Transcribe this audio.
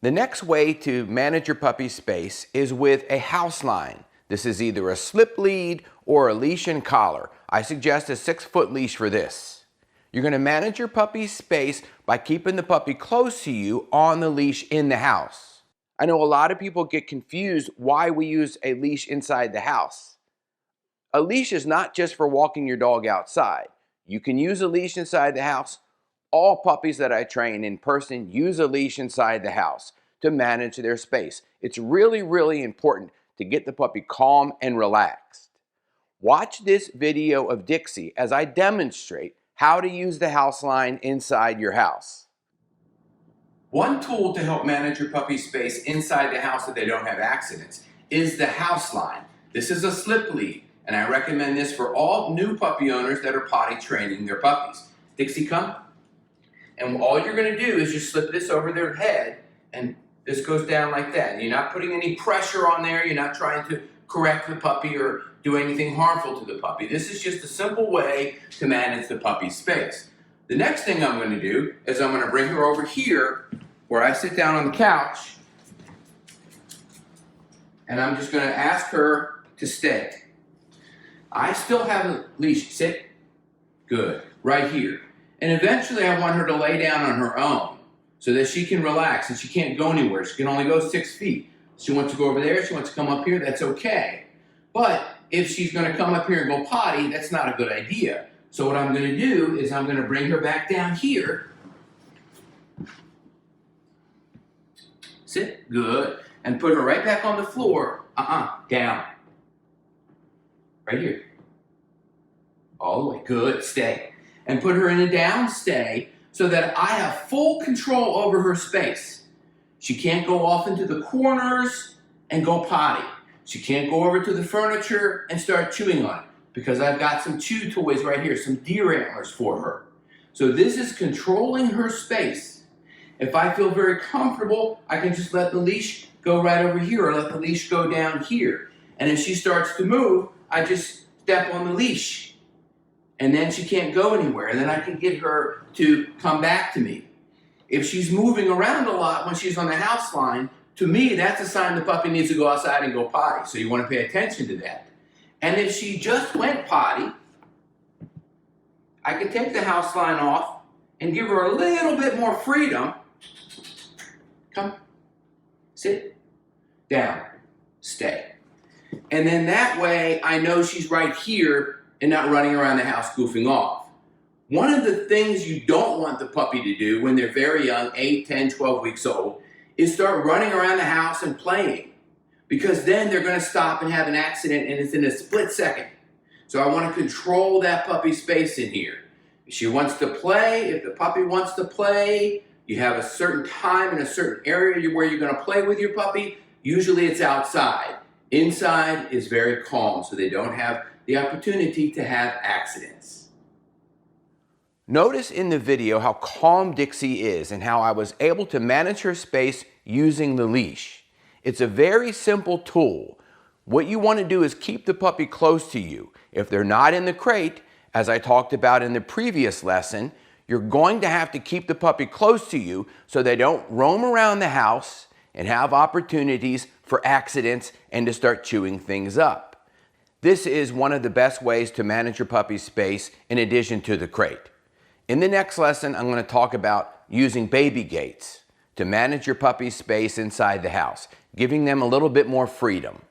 The next way to manage your puppy's space is with a house line. This is either a slip lead or a leash and collar. I suggest a 6-foot leash for this. You're going to manage your puppy's space by keeping the puppy close to you on the leash in the house. I know a lot of people get confused why we use a leash inside the house. A leash is not just for walking your dog outside. You can use a leash inside the house. All puppies that I train in person use a leash inside the house to manage their space. It's really, really important to get the puppy calm and relaxed. Watch this video of Dixie as I demonstrate how to use the house line inside your house. One tool to help manage your puppy's space inside the house so they don't have accidents is the house line. This is a slip lead, and I recommend this for all new puppy owners that are potty training their puppies. Dixie, come. And all you're going to do is just slip this over their head, and this goes down like that. You're not putting any pressure on there. You're not trying to correct the puppy or do anything harmful to the puppy. This is just a simple way to manage the puppy's space. The next thing I'm going to do is I'm going to bring her over here where I sit down on the couch, and I'm just going to ask her to stay. I still have a leash. Sit. Good. Right here. And eventually I want her to lay down on her own so that she can relax and she can't go anywhere. She can only go 6 feet. She wants to go over there, she wants to come up here, that's okay. But if she's going to come up here and go potty, that's not a good idea. So what I'm going to do is I'm going to bring her back down here. Sit. Good. And put her right back on the floor. Down. Right here. All the way. Good. Stay. And put her in a down stay so that I have full control over her space. She can't go off into the corners and go potty. She can't go over to the furniture and start chewing on it because I've got some chew toys right here, some deer antlers for her. So this is controlling her space. If I feel very comfortable, I can just let the leash go right over here or let the leash go down here. And if she starts to move, I just step on the leash. And then she can't go anywhere, and then I can get her to come back to me. If she's moving around a lot when she's on the house line, to me, that's a sign the puppy needs to go outside and go potty, so you want to pay attention to that. And if she just went potty, I can take the house line off and give her a little bit more freedom. Come, sit, down, stay. And then that way, I know she's right here and not running around the house goofing off. One of the things you don't want the puppy to do when they're very young, 8, 10, 12 weeks old, is start running around the house and playing. Because then they're going to stop and have an accident, and it's in a split second. So I want to control that puppy's space in here. If she wants to play, if the puppy wants to play, you have a certain time in a certain area where you're going to play with your puppy. Usually it's outside. Inside is very calm, so they don't have the opportunity to have accidents. Notice in the video how calm Dixie is and how I was able to manage her space using the leash. It's a very simple tool. What you want to do is keep the puppy close to you. If they're not in the crate, as I talked about in the previous lesson, you're going to have to keep the puppy close to you so they don't roam around the house and have opportunities for accidents and to start chewing things up. This is one of the best ways to manage your puppy's space in addition to the crate. In the next lesson, I'm going to talk about using baby gates to manage your puppy's space inside the house, giving them a little bit more freedom.